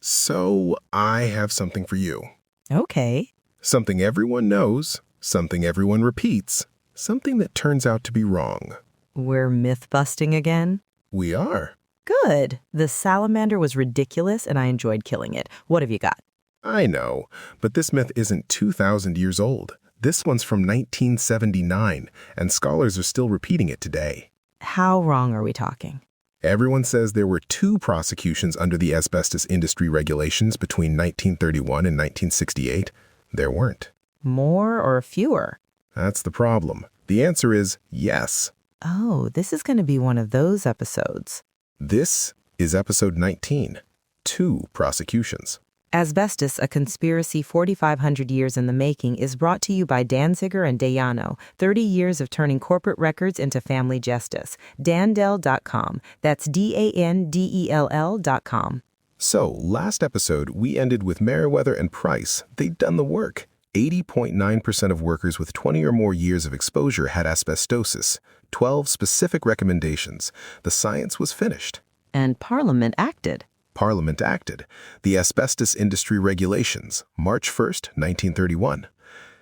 So, I have something for you. Okay. Something everyone knows, something everyone repeats, something that turns out to be wrong. We're myth-busting again? We are. Good. The salamander was ridiculous and I enjoyed killing it. What have you got? I know, but this myth isn't 2,000 years old. This one's from 1979, and scholars are still repeating it today. How wrong are we talking? Everyone says there were 2 prosecutions under the Asbestos Industry Regulations between 1931 and 1968. There weren't. More or fewer? That's the problem. The answer is yes. Oh, this is going to be one of those episodes. This is episode 19, 2 prosecutions. Asbestos, a conspiracy 4,500 years in the making, is brought to you by Danziger and Dayano, 30 years of turning corporate records into family justice. Dandel.com. That's DANDELL.com. So, last episode, we ended with Meriwether and Price. They'd done the work. 80.9% of workers with 20 or more years of exposure had asbestosis. 12 specific recommendations. The science was finished. And Parliament acted. Parliament acted. The Asbestos Industry Regulations, March 1st, 1931.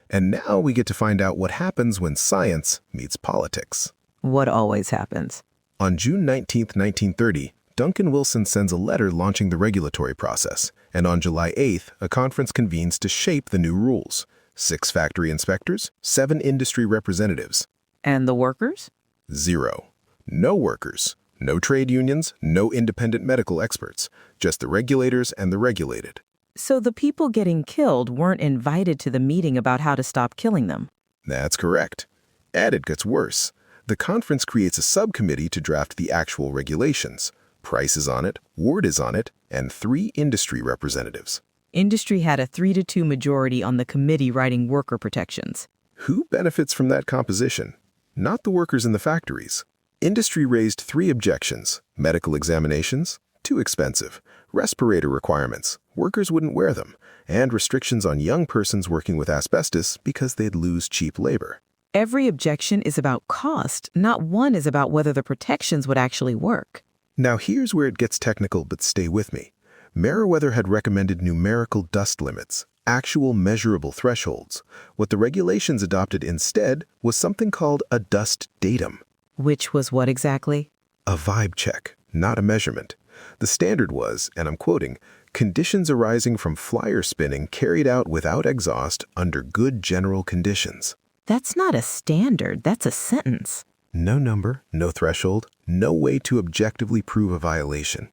And now we get to find out what happens when science meets politics. What always happens? On June 19, 1930, Duncan Wilson sends a letter launching the regulatory process, and on July 8th, a conference convenes to shape the new rules. 6 factory inspectors, 7 industry representatives. And the workers? 0. No workers. No trade unions, no independent medical experts, just the regulators and the regulated. So the people getting killed weren't invited to the meeting about how to stop killing them. That's correct. And it gets worse. The conference creates a subcommittee to draft the actual regulations. Price is on it, Ward is on it, and 3 industry representatives. Industry had a 3-2 majority on the committee writing worker protections. Who benefits from that composition? Not the workers in the factories. Industry raised 3 objections: medical examinations, too expensive, respirator requirements, workers wouldn't wear them, and restrictions on young persons working with asbestos because they'd lose cheap labor. Every objection is about cost, not one is about whether the protections would actually work. Now here's where it gets technical, but stay with me. Meriwether had recommended numerical dust limits, actual measurable thresholds. What the regulations adopted instead was something called a dust datum. Which was what exactly? A vibe check, not a measurement. The standard was, and I'm quoting, conditions arising from flyer spinning carried out without exhaust under good general conditions. That's not a standard, that's a sentence. No number, no threshold, no way to objectively prove a violation.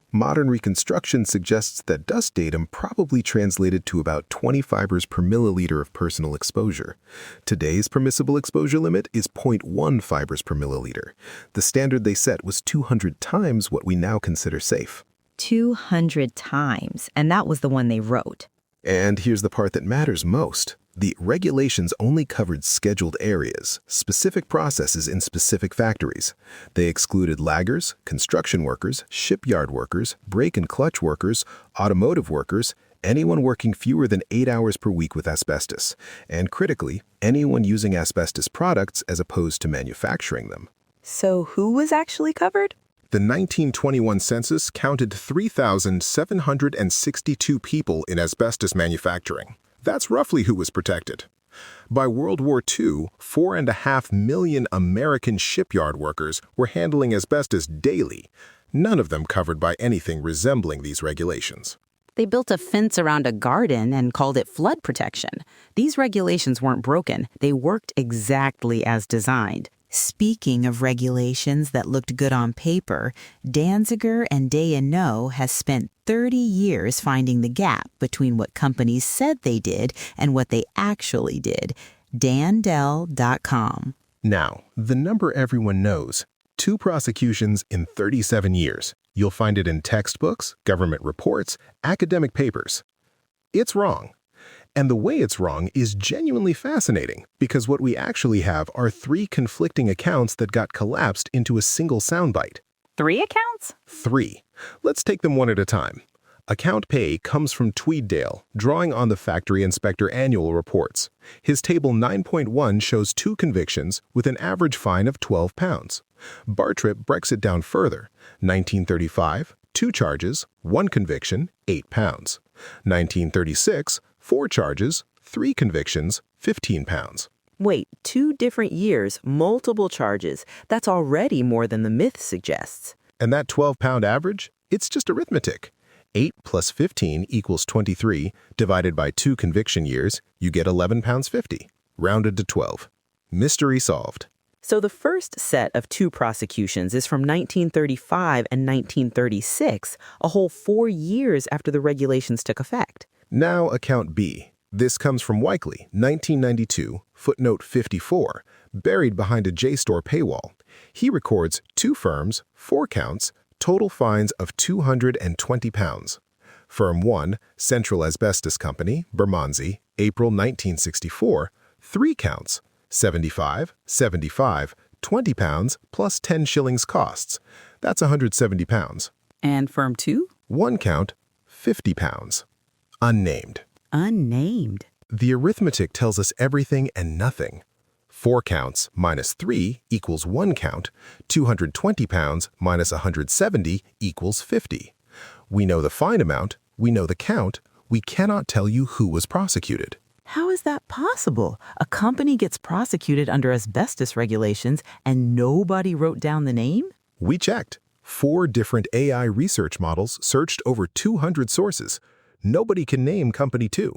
Modern reconstruction suggests that dust datum probably translated to about 20 fibers per milliliter of personal exposure. Today's permissible exposure limit is 0.1 fibers per milliliter. The standard they set was 200 times what we now consider safe. 200 times, and that was the one they wrote. And here's the part that matters most. The regulations only covered scheduled areas, specific processes in specific factories. They excluded laggers, construction workers, shipyard workers, brake and clutch workers, automotive workers, anyone working fewer than 8 hours per week with asbestos, and critically, anyone using asbestos products as opposed to manufacturing them. So who was actually covered? The 1921 census counted 3,762 people in asbestos manufacturing. That's roughly who was protected. By World War II, 4.5 million American shipyard workers were handling asbestos daily, none of them covered by anything resembling these regulations. They built a fence around a garden and called it flood protection. These regulations weren't broken. They worked exactly as designed. Speaking of regulations that looked good on paper, Danziger and Dayano has spent 30 years finding the gap between what companies said they did and what they actually did. Dandel.com. Now, the number everyone knows, 2 prosecutions in 37 years. You'll find it in textbooks, government reports, academic papers. It's wrong. And the way it's wrong is genuinely fascinating, because what we actually have are 3 conflicting accounts that got collapsed into a single soundbite. 3 accounts? 3. Let's take them one at a time. Account pay comes from Tweeddale, drawing on the factory inspector annual reports. His table 9.1 shows 2 convictions with an average fine of £12. Bartrip breaks it down further. 1935, 2 charges, 1 conviction, 8 pounds. 1936, 4 charges, 3 convictions, 15 pounds. Wait, 2 different years, multiple charges. That's already more than the myth suggests. And that 12-pound average? It's just arithmetic. 8 plus 15 equals 23, divided by 2 conviction years, you get 11 pounds 50, rounded to 12. Mystery solved. So the first set of 2 prosecutions is from 1935 and 1936, a whole 4 years after the regulations took effect. Now account B. This comes from Weikley, 1992, footnote 54, buried behind a JSTOR paywall. He records 2 firms, 4 counts, total fines of 220 pounds. Firm 1, Central Asbestos Company, Bermondsey, April 1964, 3 counts, 75, 20 pounds plus 10 shillings costs. That's 170 pounds. And firm 2? 1 count, 50 pounds. Unnamed. Unnamed. The arithmetic tells us everything and nothing. 4 counts minus 3 equals 1 count. 220 pounds minus 170 equals 50. We know the fine amount, we know the count, we cannot tell you who was prosecuted. How is that possible? A company gets prosecuted under asbestos regulations and nobody wrote down the name? We checked. 4 different AI research models searched over 200 sources. Nobody can name Company 2.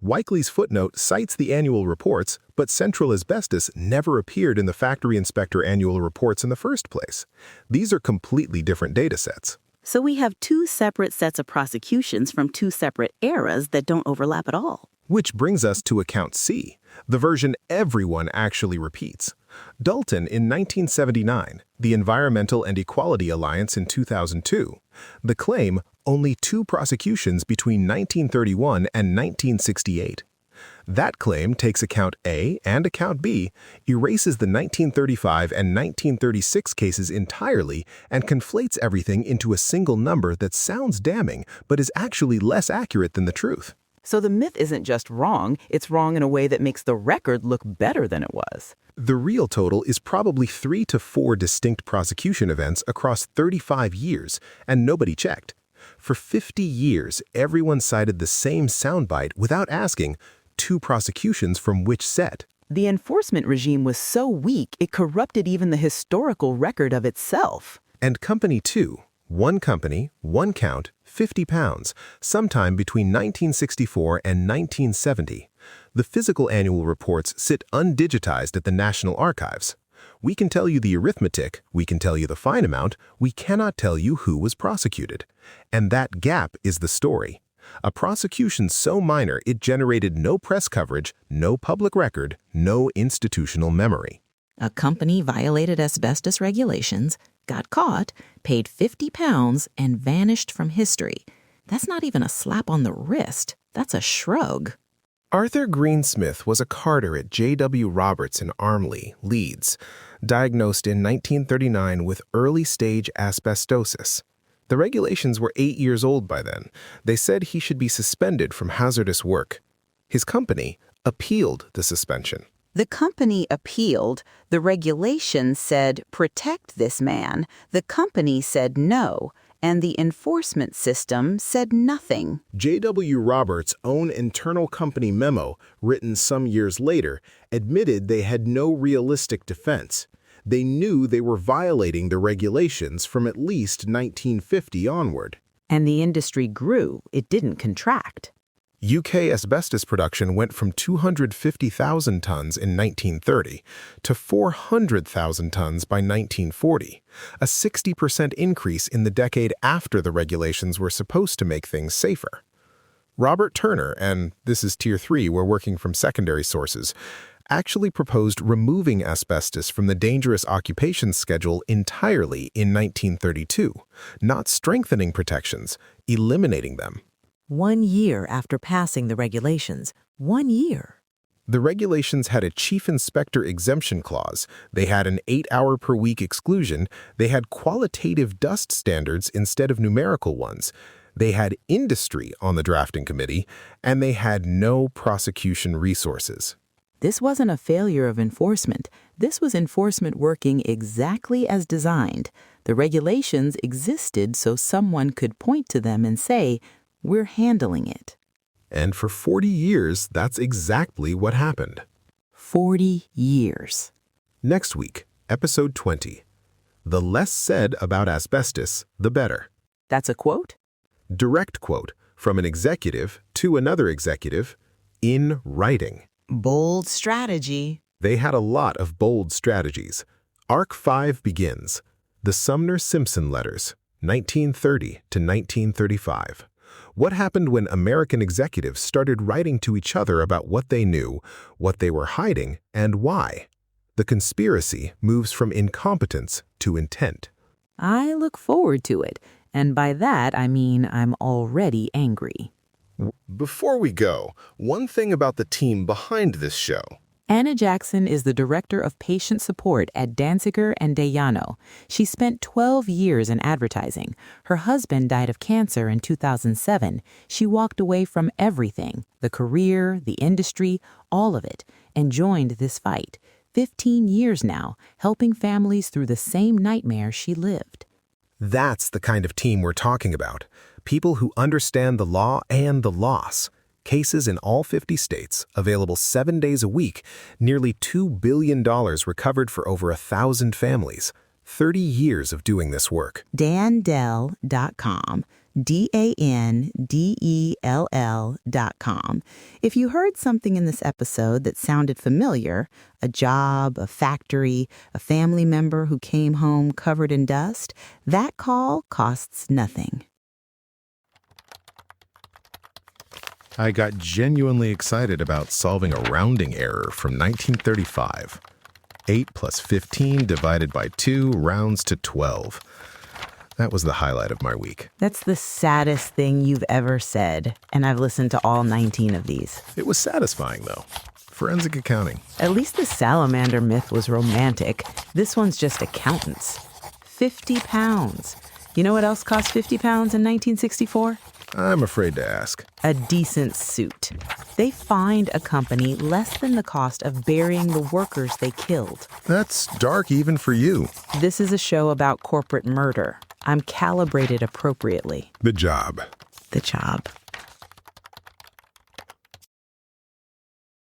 Weikley's footnote cites the annual reports, but Central Asbestos never appeared in the factory inspector annual reports in the first place. These are completely different data sets. So we have 2 separate sets of prosecutions from 2 separate eras that don't overlap at all. Which brings us to account C, the version everyone actually repeats. Dalton in 1979, the Environmental and Equality Alliance in 2002. The claim, only 2 prosecutions between 1931 and 1968. That claim takes account A and account B, erases the 1935 and 1936 cases entirely, and conflates everything into a single number that sounds damning but is actually less accurate than the truth. So the myth isn't just wrong, it's wrong in a way that makes the record look better than it was. The real total is probably 3 to 4 distinct prosecution events across 35 years, and nobody checked. For 50 years, everyone cited the same soundbite without asking, 2 prosecutions from which set? The enforcement regime was so weak, it corrupted even the historical record of itself. And Company 2, 1 company, 1 count, 50 pounds, sometime between 1964 and 1970. The physical annual reports sit undigitized at the National Archives. We can tell you the arithmetic, we can tell you the fine amount, we cannot tell you who was prosecuted. And that gap is the story. A prosecution so minor it generated no press coverage, no public record, no institutional memory. A company violated asbestos regulations, got caught, paid 50 pounds, and vanished from history. That's not even a slap on the wrist. That's a shrug. Arthur Greensmith was a carter at J.W. Roberts in Armley, Leeds, diagnosed in 1939 with early-stage asbestosis. The regulations were 8 years old by then. They said he should be suspended from hazardous work. His company appealed the suspension. The company appealed. The regulations said, protect this man. The company said no. And the enforcement system said nothing. J.W. Roberts' own internal company memo, written some years later, admitted they had no realistic defense. They knew they were violating the regulations from at least 1950 onward. And the industry grew, it didn't contract. UK asbestos production went from 250,000 tons in 1930 to 400,000 tons by 1940, a 60% increase in the decade after the regulations were supposed to make things safer. Robert Turner, and this is Tier 3, we're working from secondary sources, actually proposed removing asbestos from the dangerous occupations schedule entirely in 1932, not strengthening protections, eliminating them. 1 year after passing the regulations. 1 year. The regulations had a chief inspector exemption clause, they had an 8-hour-per-week exclusion, they had qualitative dust standards instead of numerical ones, they had industry on the drafting committee, and they had no prosecution resources. This wasn't a failure of enforcement. This was enforcement working exactly as designed. The regulations existed so someone could point to them and say, "We're handling it." And for 40 years, that's exactly what happened. 40 years. Next week, episode 20. The less said about asbestos, the better. That's a quote? Direct quote from an executive to another executive in writing. Bold strategy. They had a lot of bold strategies. Arc 5 begins. The Sumner-Simpson Letters, 1930 to 1935. What happened when American executives started writing to each other about what they knew, what they were hiding, and why? The conspiracy moves from incompetence to intent. I look forward to it, and by that I mean I'm already angry. Before we go, one thing about the team behind this show. Anna Jackson is the Director of Patient Support at Danziger and Dayano. She spent 12 years in advertising. Her husband died of cancer in 2007. She walked away from everything, the career, the industry, all of it, and joined this fight. 15 years now, helping families through the same nightmare she lived. That's the kind of team we're talking about. People who understand the law and the loss. Cases in all 50 states, available 7 days a week, nearly $2 billion recovered for over 1,000 families. 30 years of doing this work. Dandell.com, DANDELL.com. If you heard something in this episode that sounded familiar, a job, a factory, a family member who came home covered in dust, that call costs nothing. I got genuinely excited about solving a rounding error from 1935. 8 plus 15 divided by 2 rounds to 12. That was the highlight of my week. That's the saddest thing you've ever said, and I've listened to all 19 of these. It was satisfying, though. Forensic accounting. At least the salamander myth was romantic. This one's just accountants. 50 pounds. You know what else cost 50 pounds in 1964? I'm afraid to ask. A decent suit. They fined a company less than the cost of burying the workers they killed. That's dark even for you. This is a show about corporate murder. I'm calibrated appropriately. The job. The job.